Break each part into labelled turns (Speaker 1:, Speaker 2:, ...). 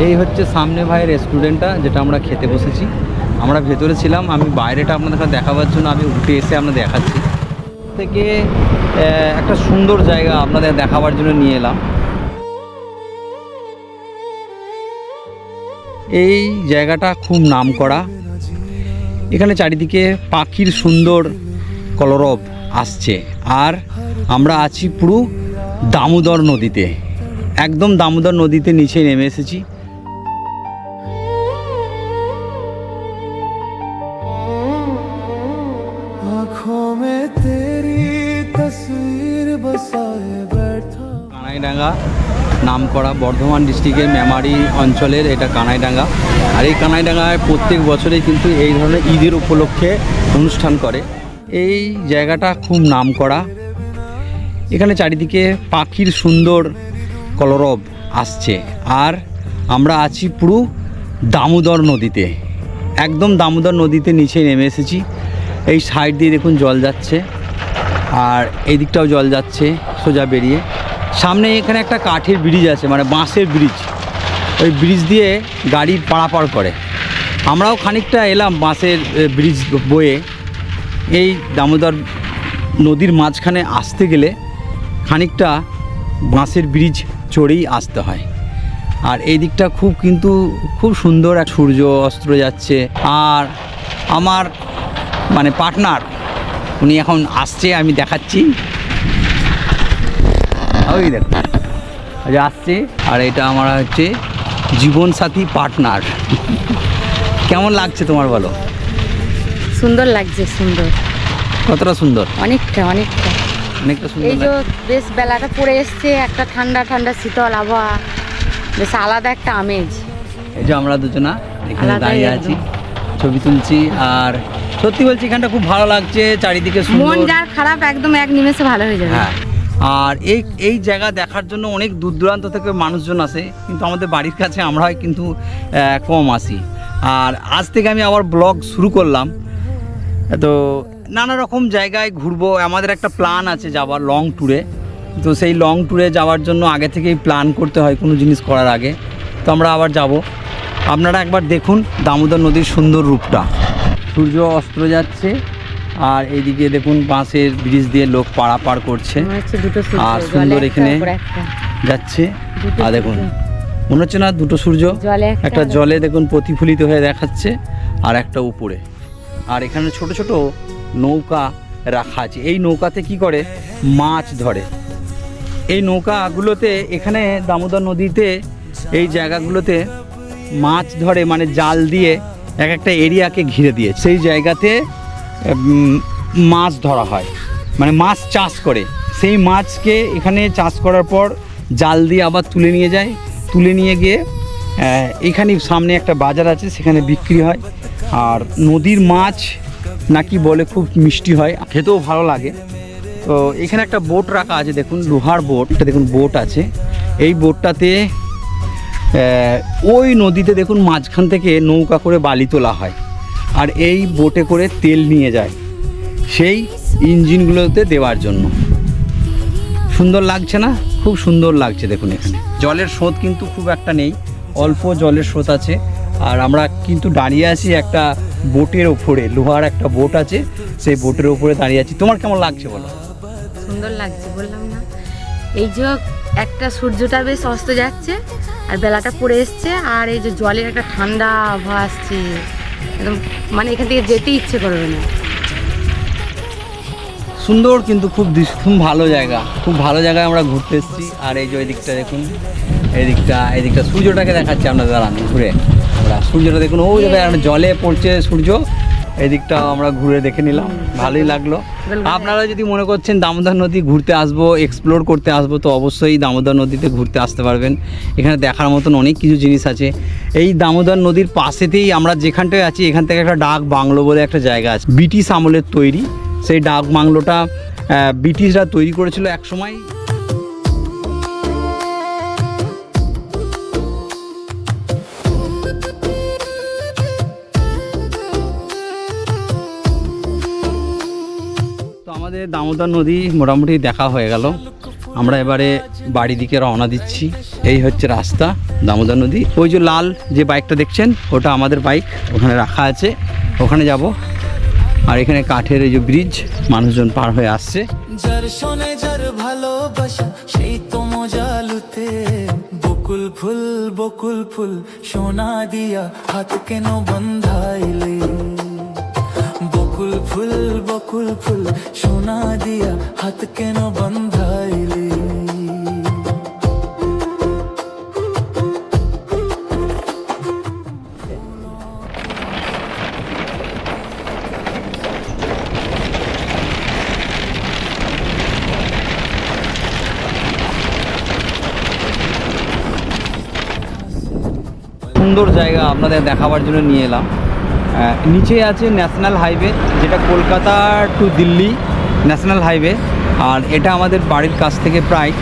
Speaker 1: এই হচ্ছে সামনে ভাই রেস্টুরেন্টটা, যেটা আমরা খেতে বসেছি। আমরা ভেতরে ছিলাম, আমি বাইরেটা আপনাদের দেখাবার জন্য আমি উঠে এসে আপনাদের দেখাচ্ছি। থেকে একটা সুন্দর জায়গা আপনাদের দেখাবার জন্য নিয়ে এলাম। এই জায়গাটা খুব নামকরা, এখানে চারিদিকে পাখির সুন্দর কলরব আসছে। আর আমরা আছি পুরো দামোদর নদীতে, একদম দামোদর নদীতে নিচে নেমে এসেছি। কানাইডাঙ্গা নামকরা, বর্ধমান ডিস্ট্রিক্টের মেমারি অঞ্চলের এটা কানাইডাঙ্গা। আর এই কানাইডাঙ্গায় প্রত্যেক বছরেই কিন্তু এই ধরনের ঈদের উপলক্ষে অনুষ্ঠান করে। এই জায়গাটা খুব নামকরা, এখানে চারিদিকে পাখির সুন্দর কলরব আসছে। আর আমরা আছি পুরো দামোদর নদীতে, একদম দামোদর নদীতে নিচে নেমে এসেছি। এই সাইড দিয়ে দেখুন জল যাচ্ছে, আর এই দিকটাও জল যাচ্ছে সোজা বেরিয়ে। সামনে এখানে একটা কাঠের ব্রিজ আছে, মানে বাঁশের ব্রিজ, ওই ব্রিজ দিয়ে গাড়ি পারাপার করে। আমরাও খানিকটা এলাম বাঁশের ব্রিজ বয়ে। এই দামোদর নদীর মাঝখানে আসতে গেলে খানিকটা বাঁশের ব্রিজ চড়েই আসতে হয়। আর এই দিকটা খুব সুন্দর, এক সূর্য অস্ত যাচ্ছে। আর আমার মানে পার্টনার উনি এখন আসছে, আমি দেখাচ্ছি, ওই দেখুন আসছে। আর এটা আমার হচ্ছে জীবনসাথী পার্টনার। কেমন লাগছে তোমার বলো?
Speaker 2: সুন্দর লাগছে, সুন্দর।
Speaker 1: কতটা সুন্দর?
Speaker 2: অনেকটা অনেকটা
Speaker 1: অনেকটা সুন্দর।
Speaker 2: এই যে বেশ বেলাটা পড়ে এসছে, একটা ঠান্ডা ঠান্ডা শীতল আবহাওয়া, বেশ আলাদা একটা আমেজ।
Speaker 1: এই যে আমরা দুজনা এখানে দাঁড়িয়ে আছি, ছবি তুলছি। আর সত্যি বলছি এখানটা খুব ভালো লাগছে, চারিদিকে সুন্দর।
Speaker 2: মন যার খারাপ একদম এক নিমেষে ভালো হয়ে যাবে।
Speaker 1: হ্যাঁ, আর এই জায়গা দেখার জন্য অনেক দূর দূরান্ত থেকে মানুষজন আসে, কিন্তু আমাদের বাড়ির কাছে আমরা কিন্তু কম আসি। আর আজ থেকে আমি আবার ব্লগ শুরু করলাম, তো নানা রকম জায়গায় ঘুরবো। আমাদের একটা প্ল্যান আছে যাওয়ার লং ট্যুরে, তো সেই লং ট্যুরে যাওয়ার জন্য আগে থেকেই প্ল্যান করতে হয় কোনো জিনিস করার আগে। তো আমরা আবার যাব। আপনারা একবার দেখুন দামোদর নদীর সুন্দর রূপটা। সূর্য অস্ত যাচ্ছে, আর এইদিকে দেখুন বাঁশের ব্রিজ দিয়ে লোক পারাপার করছে, আর সুন্দর এখানে যাচ্ছে। আর দেখুন মনে হচ্ছে না দুটো সূর্য, একটা জলে দেখুন প্রতিফলিত হয়ে দেখাচ্ছে, আর একটা উপরে। আর এখানে ছোট ছোট নৌকা রাখা আছে। এই নৌকাতে কি করে মাছ ধরে। এই নৌকাগুলোতে এখানে দামোদর নদীতে এই জায়গাগুলোতে মাছ ধরে, মানে জাল দিয়ে এক একটা এরিয়াকে ঘিরে দিয়ে সেই জায়গাতে মাছ ধরা হয়, মানে মাছ চাষ করে। সেই মাছকে এখানে চাষ করার পর জাল দিয়ে আবার তুলে নিয়ে যায়, তুলে নিয়ে গিয়ে এখানে সামনে একটা বাজার আছে, সেখানে বিক্রি হয়। আর নদীর মাছ নাকি বলে খুব মিষ্টি হয়, খেতেও ভালো লাগে। তো এখানে একটা বোট রাখা আছে, দেখুন লোহার বোট, দেখুন বোট আছে। এই বোটটাতে ওই নদীতে দেখুন মাঝখান থেকে নৌকা করে বালি তোলা হয়, আর এই বোটে করে তেল নিয়ে যায় সেই ইঞ্জিনগুলোতে দেওয়ার জন্য। সুন্দর লাগছে না? খুব সুন্দর লাগছে। দেখুন এখানে জলের স্রোত কিন্তু খুব একটা নেই, অল্প জলের স্রোত আছে। আর আমরা কিন্তু দাঁড়িয়ে আছি একটা বোটের ওপরে, লোহার একটা বোট আছে, সেই বোটের ওপরে দাঁড়িয়ে আছি। তোমার কেমন লাগছে বলো?
Speaker 2: সুন্দর লাগছে, বললাম না। এই যে একটা সূর্যটা বেশ অস্ত যাচ্ছে, আর বেলাটা পড়ে এসছে, আর এই যে জলের একটা ঠান্ডা আবহাওয়া আসছে, একদম মানে এখান থেকে যেতে ইচ্ছে করবে না।
Speaker 1: সুন্দর, কিন্তু খুব ভালো জায়গা, খুব ভালো জায়গায় আমরা ঘুরতে এসেছি। আর এই যে ওই দিকটা দেখুন, এই দিকটা সূর্যটাকে দেখাচ্ছে আপনাদের দাঁড়ান ঘুরে। আমরা সূর্যটা দেখুন ওই জায়গায় জলে পড়ছে সূর্য, এই দিকটা আমরা ঘুরে দেখে নিলাম, ভালোই লাগলো। আপনারা যদি মনে করছেন দামোদর নদী ঘুরতে আসবো, এক্সপ্লোর করতে আসবো, তো অবশ্যই দামোদর নদীতে ঘুরতে আসতে পারবেন। এখানে দেখার মতন অনেক কিছু জিনিস আছে। এই দামোদর নদীর পাশেতেই আমরা যেখানটায় আছি, এখান থেকে একটা ডাক বাংলো বলে একটা জায়গা আছে, ব্রিটিশ আমলের তৈরি। সেই ডাক বাংলোটা ব্রিটিশরা তৈরি করেছিল এক সময়। তো আমাদের দামোদর নদী মোটামুটি দেখা হয়ে গেল। আমরা এবারে বাড়ি দিকে রওনা দিচ্ছি। এই হচ্ছে রাস্তা, দামোদর নদী। ওই যে লাল যে বাইকটা দেখছেন ওটা আমাদের বাইক, ওখানে রাখা আছে, ওখানে যাব। আর এখানে কাঠের এই যে ব্রিজ, মানুষজন পার হয়ে আসছে।
Speaker 3: যার শোনে যার ভালোবাসা সেই তো মজা লুতে, বকুল ফুল বকুল ফুল সোনা দিয়া হাত কেন বন্ধাইলে, বকুল ফুল বকুল ফুল সোনা দিয়া হাত কেন বন্ধাইলে।
Speaker 1: সুন্দর জায়গা আপনাদের দেখাবার জন্য নিয়ে এলাম। নিচে আছে ন্যাশনাল হাইওয়ে, যেটা Kolkata to Delhi national highway. আর এটা আমাদের বাড়ির কাছ থেকে প্রায়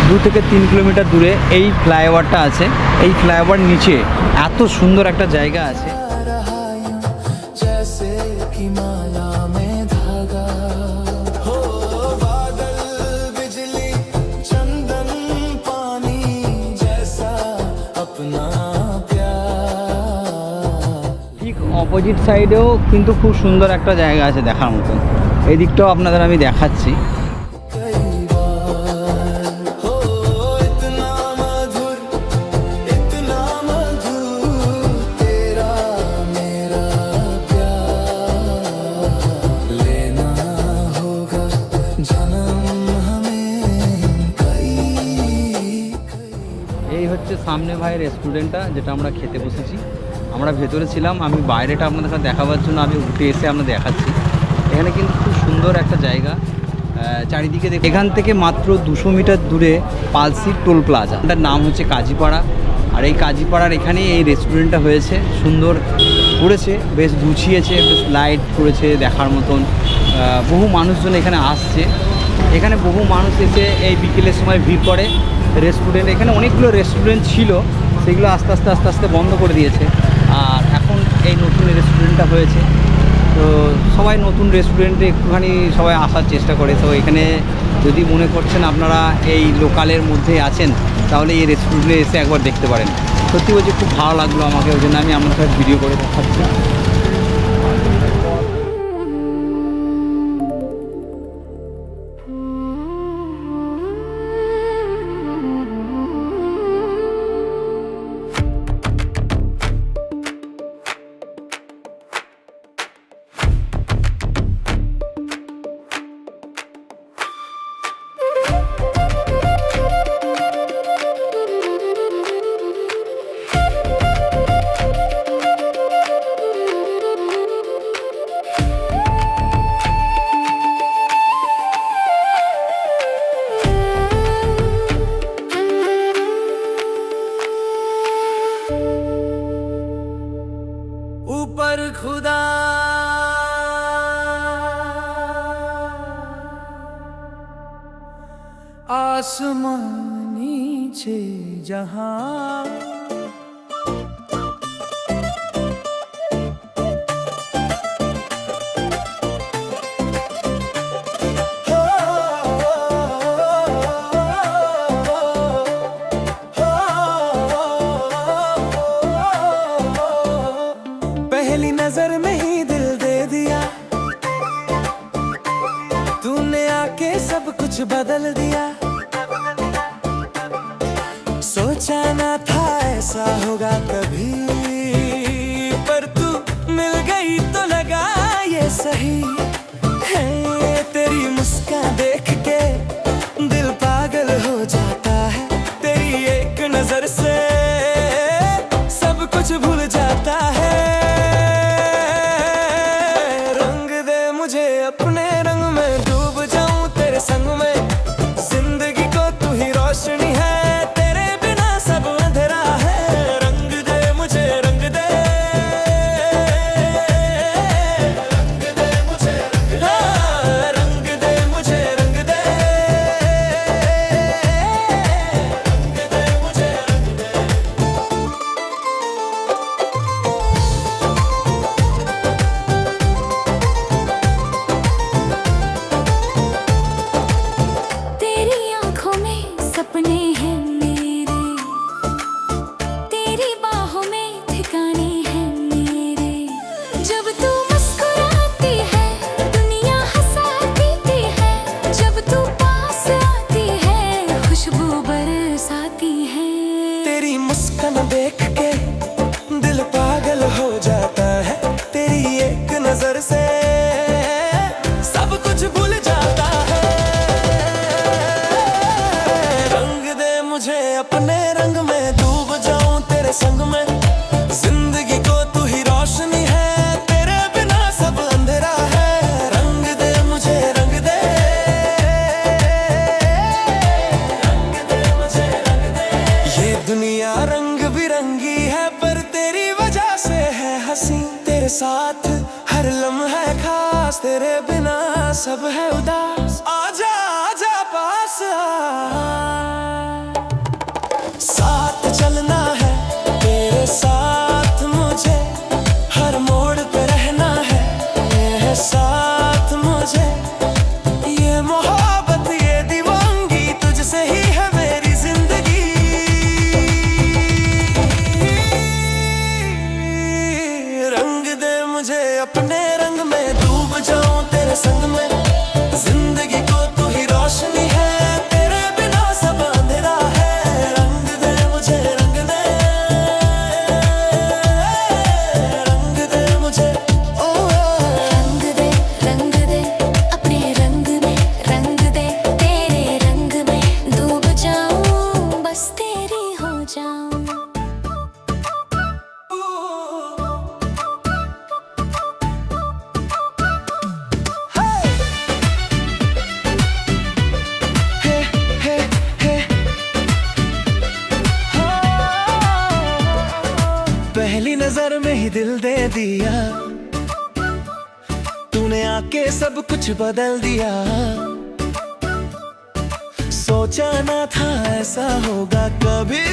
Speaker 1: 2 থেকে 3 কিলোমিটার দূরে এই ফ্লাইওভারটা আছে। এই ফ্লাইওভার নিচে এত সুন্দর একটা জায়গা আছে।
Speaker 3: जैसे कि माला में धागा हो, बादल बिजली चंदन पानी जैसा अपना प्यार।
Speaker 1: ঠিক অপোজিট সাইডেও কিন্তু খুব সুন্দর একটা জায়গা আছে দেখার মতন, এই দিকটাও আপনাদের আমি দেখাচ্ছি। এই হচ্ছে সামনে ভাই রেস্টুরেন্টটা, যেটা আমরা খেতে বসেছি। আমরা ভেতরে ছিলাম, আমি বাইরেটা আপনাদের কাছে দেখাবার জন্য আমি উঠে এসে আপনাদের দেখাচ্ছি। এখানে কিন্তু খুব সুন্দর একটা জায়গা, চারিদিকে এখান থেকে মাত্র 200 মিটার দূরে পালসি টোল প্লাজা, এটার নাম হচ্ছে কাজীপাড়া। আর এই কাজীপাড়ার এখানে এই রেস্টুরেন্টটা হয়েছে, সুন্দর করেছে, বেশ গুছিয়েছে, বেশ লাইট করেছে দেখার মতন। বহু মানুষজন এখানে আসছে, এখানে বহু মানুষ এসে এই বিকেলের সময় ভিড় করে। রেস্টুরেন্ট, এখানে অনেকগুলো রেস্টুরেন্ট ছিল, সেগুলো আস্তে আস্তে আস্তে আস্তে বন্ধ করে দিয়েছে। আর এখন এই নতুন রেস্টুরেন্টটা হয়েছে, তো সবাই নতুন রেস্টুরেন্টে একটুখানি সবাই আসার চেষ্টা করে। তো এখানে যদি মনে করছেন আপনারা এই লোকালের মধ্যে আছেন, তাহলে এই রেস্টুরেন্টে এসে একবার দেখতে পারেন। সত্যি বলছি খুব ভালো লাগলো আমাকে, ওই জন্য আমি আপনার সাথে ভিডিও করে দেখাচ্ছি।
Speaker 3: ऊपर खुदा आसमां नीचे जहां, पहली नजर में ही दिल दे दिया तूने, आके सब कुछ बदल दिया। सोचा ना था ऐसा होगा कभी, पर तू मिल गई तो लगा ये सही है। तेरी मुस्कान देख के दिल पागल हो जाता है, तेरी एक नजर से सब कुछ भूल जाता है। रंग दे मुझे अपने रंग में, डूब जाऊं तेरे संग में, जिंदगी साथ हर लम्हा है खास, तेरे बिना सब है उदास। आजा आजा पास आ, साथ चलना है तेरे साथ मुझे, हर मोड़ पे रहना है ये साथ मुझे। ये मोहब्बत ये दीवानगी तुझसे ही है मेरी जिंदगी। रंग दे मुझे अपने रंग में, डूब जाऊं तेरे संग में। जिंदगी को तू ही रोशनी है, तेरे बिना सब अंधेरा है। रंग दे मुझे रंग दे, रंग दे मुझे ओ।
Speaker 4: रंग दे अपने रंग में, रंग दे तेरे रंग में। डूब जाऊं बस तेरी हो जाऊं।
Speaker 3: पहली नजर में ही दिल दे दिया तूने, आके सब कुछ बदल दिया। सोचा ना था ऐसा होगा कभी,